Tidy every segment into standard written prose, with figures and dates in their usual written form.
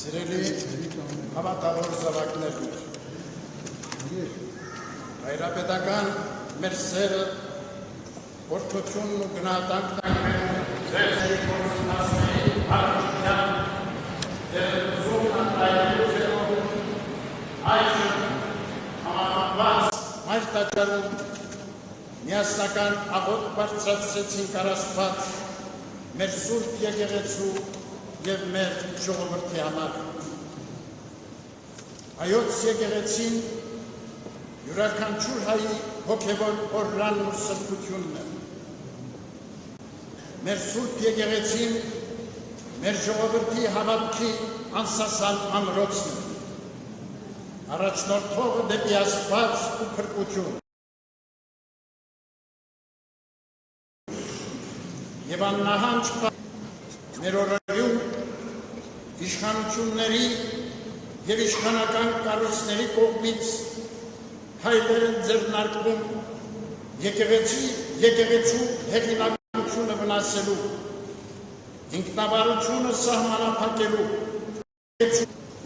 Սիրելի հավատավոր զավակներ, հայրապետական մեր սերը, որդությունն ու գնահատանքն ձեր գործունասների հարմության, ձեր ուզում անտայելուզերով, այժմ համանապված մայր տաճարում միասնական աղոտ բարձրացրեցինք Աստված մեր սուրբ եկեղեցու և մեր ժողովրդի համար։ Հայոց եկեղեցին յուրաքանչյուր հայի հոգևոր օրրանն ու սրբությունն է։ Մեր սուրբ եկեղեցին մեր ժողովրդի հավատքի անսասան ամրոցն է, առաջնորդողը դեպի Աստված ու փրկություն։ Եվ աննահանջ մեր օրերում իշխանությունների և իշխանական կառույցների կողմից հայտեր են ձեռնարկվում եկեղեցու հեղինակությունը վնասելու, ինքնավարությունը սահմանափակելու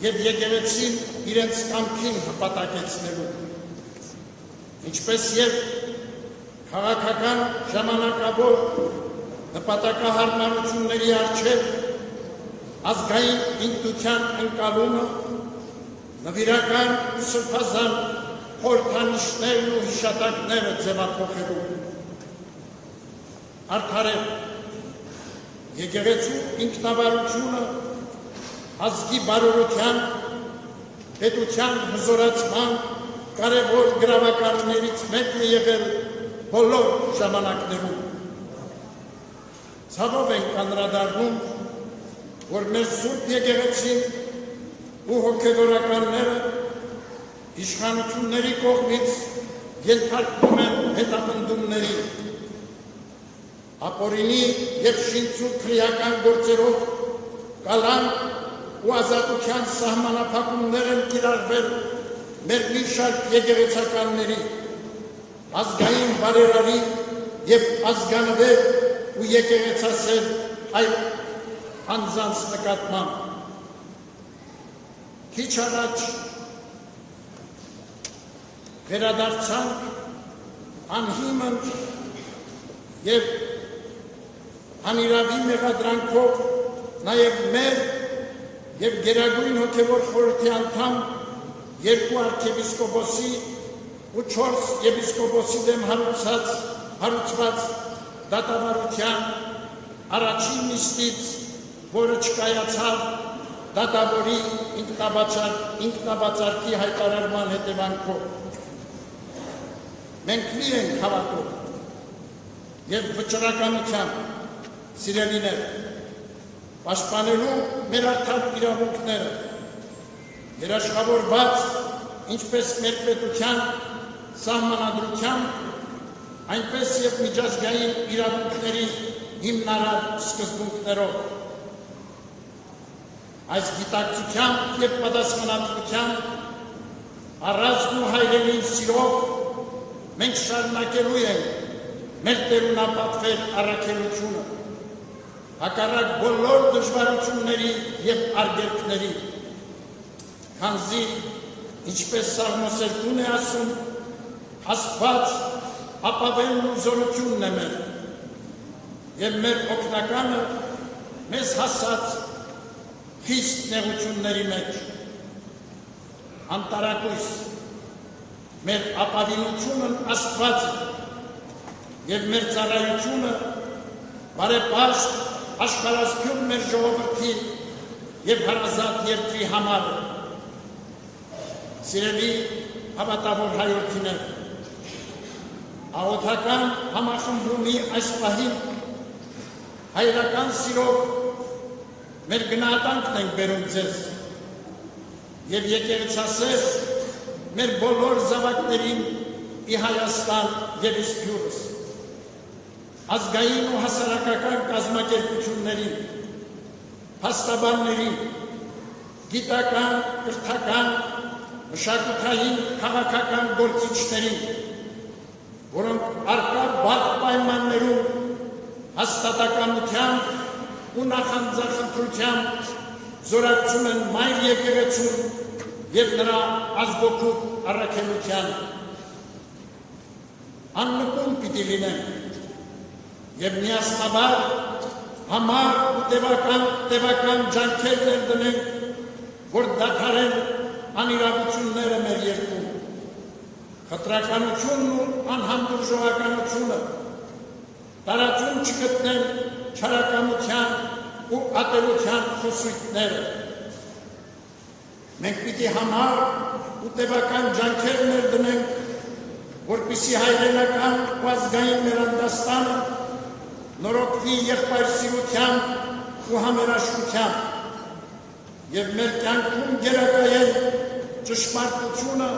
և եկեղեցին իրենց կամքին հպատակեցնելու, ինչպես և քաղաքական ժամանակավոր նպատակահարմարությունների առջև ազգային ինքնության ընկալումը, նվիրական սրբազան խորհրդանիշներն ու հիշատակները ձևափոխելու։ Արդարև, եկեղեցու ինքնավարությունը ազգի բարօրության, պետության հզորացման կարևոր գրավականներից մեկն է եղել բոլոր ժամանակներում։ Ցավով ենք անդրադառնում, որ մեր սուրբ եկեղեցին ու հոգևորականները իշխանությունների կողմից ենթարկվում են հետապնդումների, ապօրինի և շինծու քրեական գործերով կալանք ու ազատության սահմանափակումներ են կիրառվել մեր մի շարք եկեղեցականների, ազգային բարերարի և ազգանվեր ու եկեղեցասեր այլ անձանց նկատմամբ։ Քիչ առաջ վերադարձանք անհիմն և անիրավի մեղադրանքով նաև մեր և Գերագույն հոգևոր խորհրդի անդամ երկու արքեպիսկոպոսի ու 4 եպիսկոպոսի դեմ հարուցված դատավարության առաջին նիստից, որը չկայացավ դատավորի ինքնաբացարկի հայտարարման հետևանքով։ Մենք լի ենք հավատով և վճռականությամբ, սիրելիներ, պաշտպանելու մեր արդար իրավունքները, երաշխավորված ինչպես մեր պետության սահմանադրությամբ, այնպես և միջազգային իրավունքների հիմնարար սկզբունքներով։ Այս գիտակցությամբ և պատասխանատվությամբ, առանձն ու հայրենին սիրով, մենք շարունակելու ենք մեր տերունապատվեր առաքելությունը, հակառակ բոլոր դժվարությունների և արգելքների, քանզի, ինչպես Սաղմոսերտուն է ասում, Աստված ապավենն ու զորությունն է մեր, և մեր օգնականը մեզ հասած խիստ նեղությունների մեջ։ Անտարակույս, մեր ապավինությունն Աստված է և մեր ծառայությունը բարեպաշտ աշխարհասփյուռ մեր ժողովրդի և հարազատ երկրի համար է։ Սիրելի հավատավոր հայրենիներ, աղոթական համախմբումի այս պահին հայրական սիրով մեր գնահատանքն ենք բերում ձեզ և եկեղեցասեր մեր բոլոր զավակներին ի Հայաստան և իսպյուրս, ազգային ու հասարակական կազմակերպություններին, փաստաբաններին, գիտական, կրթական, մշակութային, քաղաքական գործիչներին, որոնք առկա վատ պայմաններում հաստատակամությամբ ու նախանձախնդրությամբ զորակցում են մայր եկեղեցուն և նրա ազգոքուտ առաքելության։ Աննկուն պիտի լինենք և միասնաբար համար ու տևական ջանքեր ներդնենք, որ դադարեն անիրավությունները մեր երկրում։ Խտրականությունն ու անհանդուրժողականությունը տարածում չգտնեն չարականության ու ատելության խսույթները։ Մենք պիտի համար ու տևական ջանքեր ներդնենք, որպեսզի հայրենական ու ազգային մեր անդաստանը նորոգվի եղբայրսիրությամբ ու համերաշխությամբ և մեր կյանքում գերակայեն ճշմարտությունը,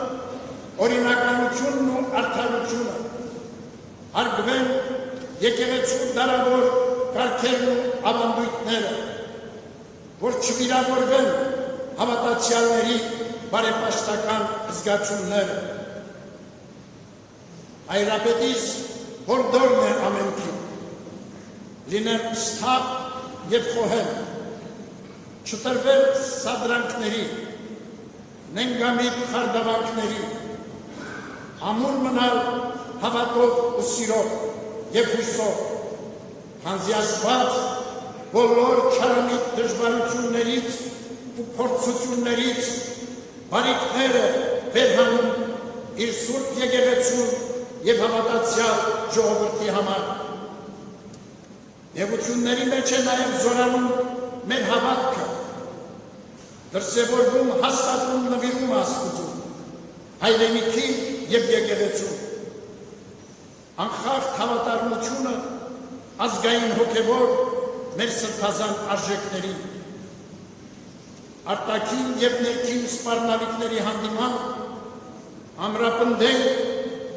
օրինականությունն ու արդարությունը, հարգվեն եկեղեցու դարավոր կարգերն ու ավանդույթները, որ չվիրավորվեն հավատացյալների բարեպաշտական զգացումները։ Հայրապետիս հորդորն է ամենքին, լինել սթափ և խոհել, չտրվել սադրանքների, նենգամիտ խարդավանքների, ամուր մնալ հավատով ու սիրով և հույսով, քանզի Աստված բոլոր չարամիտ դժվարություններից ու փորձություններից բարիքներ է վերհանում իր սուրբ եկեղեցուն և հավատացյալ ժողովրդի համար։ Նեղությունների մեջ է նաև զորանում մեր հավատքը, դրսևորվում հաստատում նվիրում Աստծուն, հայրենիքի և եկեղեցուն։ Անխախտ հավատարմությունը ազգային հոգևոր մեր սրբազան արժեքներին, արտաքին և ներքին սպառնալիքների հանդիման ամրապնդենք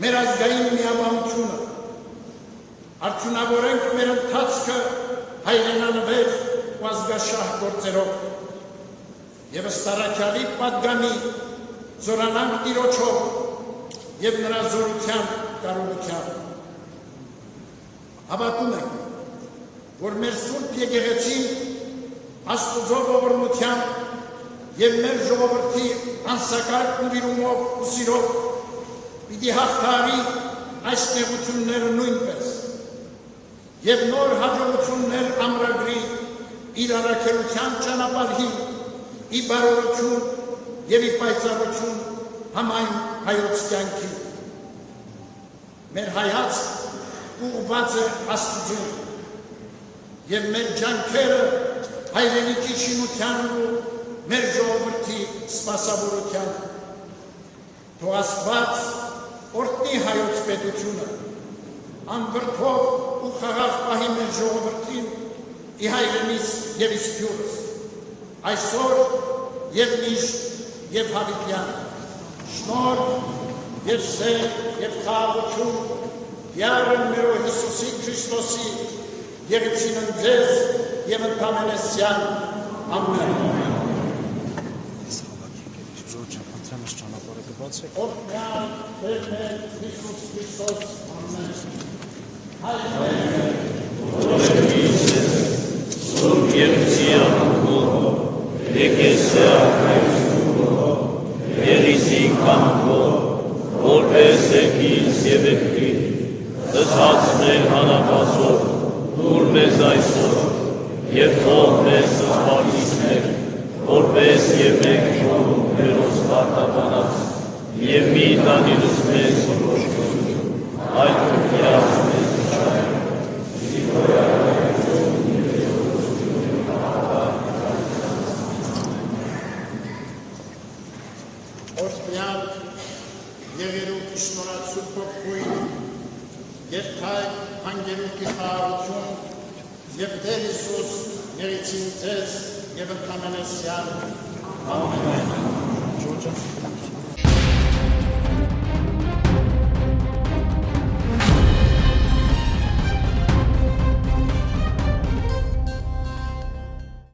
մեր ազգային միաբանությունը, արդյունավորենք մեր ընթացքը հայրենանվեր ու ազգաշահ գործերով և ըստ առաքյալի պատգամի զորանանք Տիրոջով և նրա զորության կարողությամբ։ Հավատում ենք, որ մեր սուրբ եկեղեցին Աստծո ողորմությամբ և մեր ժողովրդի անսակարդ նվիրումով ու սիրով պիտի հաղթահարի այս նեղությունները նույնպես և նոր հաջողություններ ամրագրի իր առաքելության ճանապարհին, ի բարօրություն և ի պայծառություն համայն հայոց կյանքի։ Մեր հայացք ուղղված է Աստծուն և մեր ջանքերը հայրենիքի շինությանն ու մեր ժողովրդի սպասավորությանը։ Թող Աստված օրհնի հայոց պետությունը, անվրդով ու խաղաղ պահի մեր ժողովրդին ի հայրենիս և իս փյուրս, այսօր և միշտ և հավիտյան, շնորհ և սեր և խաղաղություն յարն մերո Հիսուսի Քրիստոսի եղեցին ձեզ և ընդամենեսյան, ամեն։ Օրհնյալ Տեր մեր Հիսուս Քրիստոս, ամեն։ Սուրբ Եղցիանքով, եկեսիակ հայցունքով, երիսի կանքով, որպես եկիս և եկրի, ըսացներ հանապասով, դուր մեզ այսօր, և թող մեզ սպարիսներ, որպես և մենք շոնում ներոս պարտականած, և մի տանիրուս մեզ հրոշկություն, այդ ուղյաս մեզ ուշայր, Օրհնյալ եղերուկ շնորհացու փոխույն, երթայք հանգերուկի խաղաղություն և Տեր Հիսուս եղեցին ձեզ և ընդամենեսյան, ամեն։